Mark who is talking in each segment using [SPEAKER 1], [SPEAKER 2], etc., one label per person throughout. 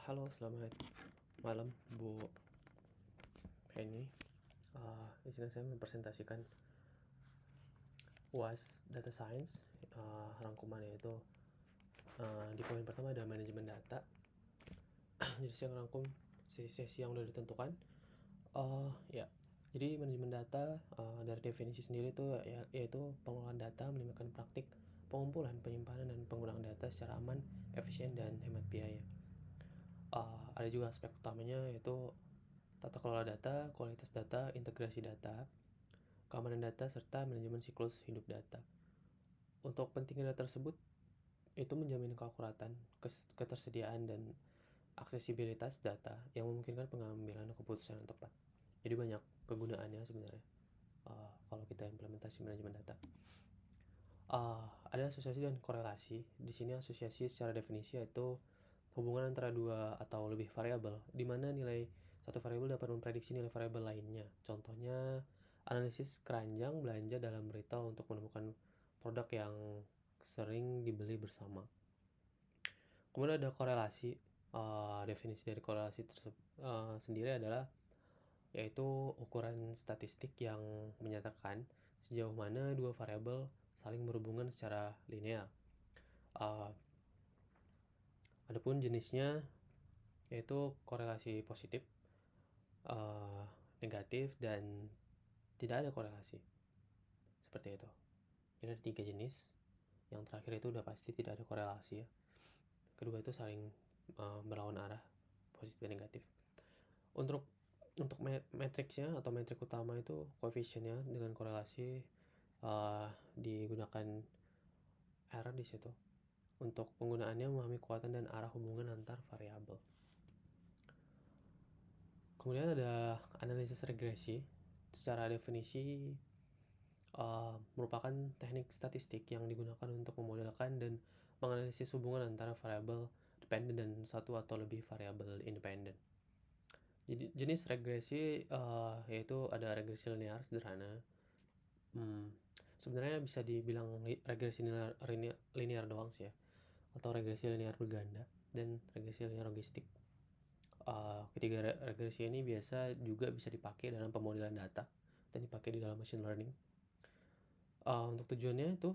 [SPEAKER 1] Halo, selamat malam Bu Penny. Izinkan saya mempresentasikan UAS Data Science. Rangkumannya itu di poin pertama ada manajemen data. Jadi saya merangkum sesi-sesi yang sudah ditentukan. Jadi manajemen data dari definisi sendiri itu yaitu pengelolaan data melibatkan praktik pengumpulan, penyimpanan, dan penggunaan data secara aman, efisien, dan hemat biaya. Ada juga aspek utamanya yaitu tata kelola data, kualitas data, integrasi data, keamanan data, serta manajemen siklus hidup data. Untuk pentingnya data tersebut, itu menjamin keakuratan, ketersediaan, dan aksesibilitas data yang memungkinkan pengambilan keputusan yang tepat. Jadi banyak kegunaannya sebenarnya kalau kita implementasi manajemen data. Ada asosiasi dan korelasi. Di sini asosiasi secara definisi yaitu hubungan antara dua atau lebih variabel, di mana nilai satu variabel dapat memprediksi nilai variabel lainnya. Contohnya, analisis keranjang belanja dalam retail untuk menemukan produk yang sering dibeli bersama. Kemudian ada korelasi. Definisi dari korelasi sendiri adalah yaitu ukuran statistik yang menyatakan sejauh mana dua variabel saling berhubungan secara linear. Adapun jenisnya yaitu korelasi positif, negatif, dan tidak ada korelasi. Seperti itu. Jadi ada 3 jenis. Yang terakhir itu udah pasti tidak ada korelasi ya. Kedua itu saling berlawan arah, positif dan negatif. Untuk matriksnya atau metrik utama itu koefisiennya dengan korelasi digunakan R di situ. Untuk penggunaannya memahami kekuatan dan arah hubungan antar variabel. Kemudian ada analisis regresi. Secara definisi merupakan teknik statistik yang digunakan untuk memodelkan dan menganalisis hubungan antara variabel dependen dan satu atau lebih variabel independen. Jadi jenis regresi yaitu ada regresi linear sederhana. Sebenarnya bisa dibilang regresi linear doang sih ya, atau regresi linear berganda dan regresi linear logistik. Ketiga regresi ini biasa juga bisa dipakai dalam pemodelan data dan dipakai di dalam machine learning. Untuk tujuannya itu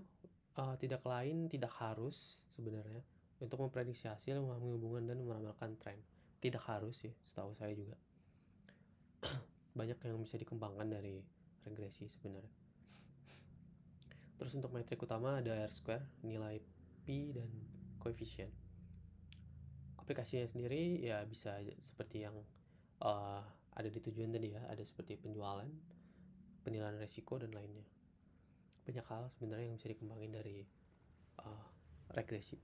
[SPEAKER 1] tidak harus sebenarnya untuk memprediksi hasil, memahami hubungan, dan meramalkan tren. Tidak harus sih, setahu saya juga. Banyak yang bisa dikembangkan dari regresi sebenarnya. Terus untuk metrik utama ada R-square, nilai P, dan koefisien. Aplikasinya sendiri ya bisa seperti yang ada di tujuan tadi ya, ada seperti penjualan, penilaian resiko, dan lainnya. Banyak hal sebenarnya yang bisa dikembangin dari regresi,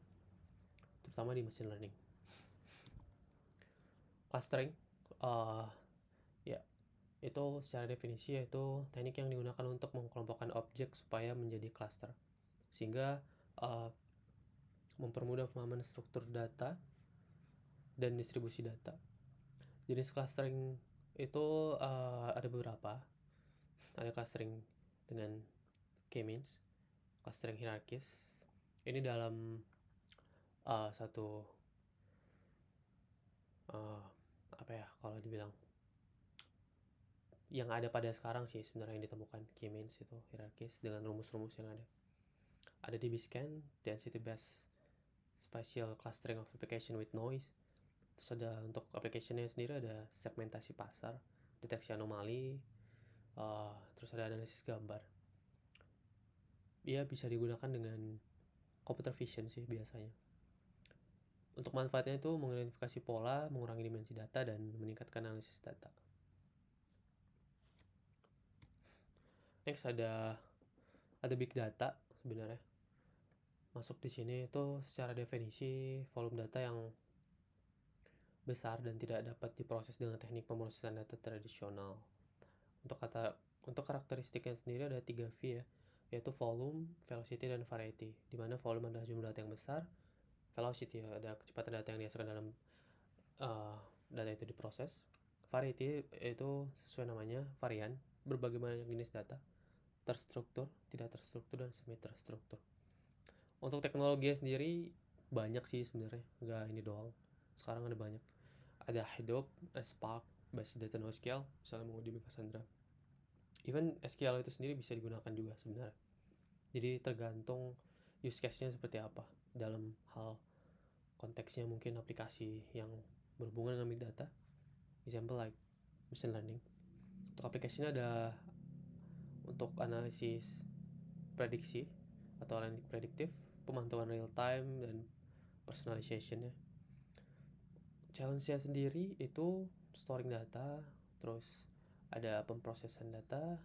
[SPEAKER 1] terutama di machine learning. Clustering itu secara definisi yaitu teknik yang digunakan untuk mengkelompokkan objek supaya menjadi cluster, sehingga mempermudah pemahaman struktur data dan distribusi data. Jenis clustering itu ada beberapa. Ada clustering dengan k-means, clustering hierarkis. Ini dalam satu kalau dibilang yang ada pada sekarang sih sebenarnya yang ditemukan k-means itu hierarkis dengan rumus-rumus yang ada. Ada DB-scan, density based spatial clustering of application with noise. Terus ada untuk application-nya sendiri ada segmentasi pasar, deteksi anomali, terus ada analisis gambar. Ia bisa digunakan dengan computer vision sih biasanya. Untuk manfaatnya itu mengidentifikasi pola, mengurangi dimensi data, dan meningkatkan analisis data. Next ada big data sebenarnya. Masuk di sini itu secara definisi volume data yang besar dan tidak dapat diproses dengan teknik pemrosesan data tradisional. Untuk karakteristiknya sendiri ada 3 V ya, yaitu volume, velocity, dan variety. Di mana volume adalah jumlah data yang besar, velocity ada kecepatan data yang dihasilkan dalam data itu diproses. Variety itu sesuai namanya varian, berbagai banyak jenis data, terstruktur, tidak terstruktur, dan semi terstruktur. Untuk teknologi sendiri banyak sih sebenarnya, nggak ini doang. sekarang ada banyak. Ada Hadoop, Spark, Base Data NoSQL, misalnya mau di Cassandra. Even SQL itu sendiri bisa digunakan juga sebenarnya. Jadi tergantung use case-nya seperti apa. Dalam hal konteksnya mungkin aplikasi yang berhubungan dengan big data, example like machine learning. Untuk aplikasinya ada untuk analisis prediksi atau analitik prediktif, pemantauan real time, dan personalization-nya. Challenge-nya sendiri itu storing data, terus ada pemrosesan data,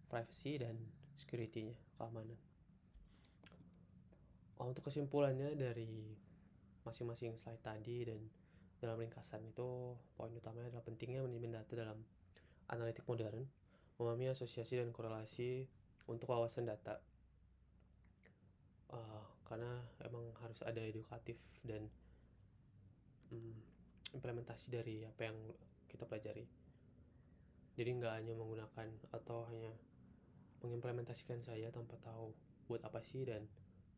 [SPEAKER 1] privacy, dan security-nya, keamanan. Untuk kesimpulannya dari masing-masing slide tadi dan dalam ringkasan itu, poin utamanya adalah pentingnya manajemen data dalam analitik modern, memahami asosiasi dan korelasi untuk wawasan data. Karena emang harus ada edukatif dan implementasi dari apa yang kita pelajari. Jadi nggak hanya menggunakan atau hanya mengimplementasikan saja tanpa tahu buat apa sih dan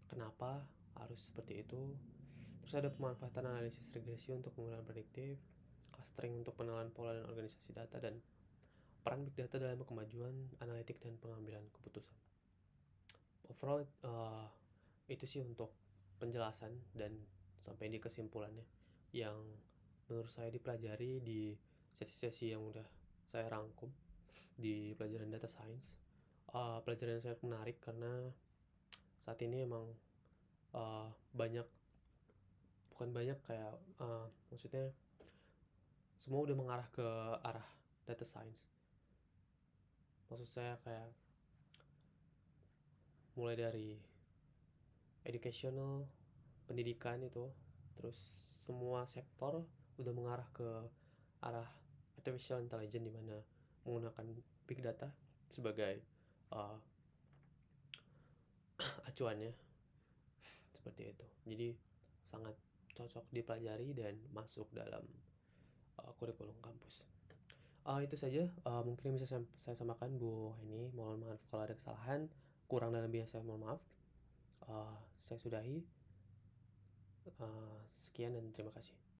[SPEAKER 1] kenapa harus seperti itu. Terus ada pemanfaatan analisis regresi untuk penggunaan prediktif, clustering untuk pengenalan pola dan organisasi data, dan peran big data dalam kemajuan analitik dan pengambilan keputusan. Overall itu sih untuk penjelasan dan sampai di kesimpulannya yang menurut saya dipelajari di sesi-sesi yang udah saya rangkum di pelajaran data science. Pelajaran yang sangat menarik karena saat ini emang maksudnya semua udah mengarah ke arah data science. Maksud saya kayak mulai dari educational, pendidikan itu, terus semua sektor udah mengarah ke arah artificial intelligence, di mana menggunakan big data sebagai acuannya seperti itu. Jadi sangat cocok dipelajari dan masuk dalam kurikulum kampus. Itu saja mungkin yang bisa saya samakan Bu Heni. Mohon maaf kalau ada kesalahan, kurang dalam biasa mohon maaf. Saya sudahi. Sekian dan terima kasih.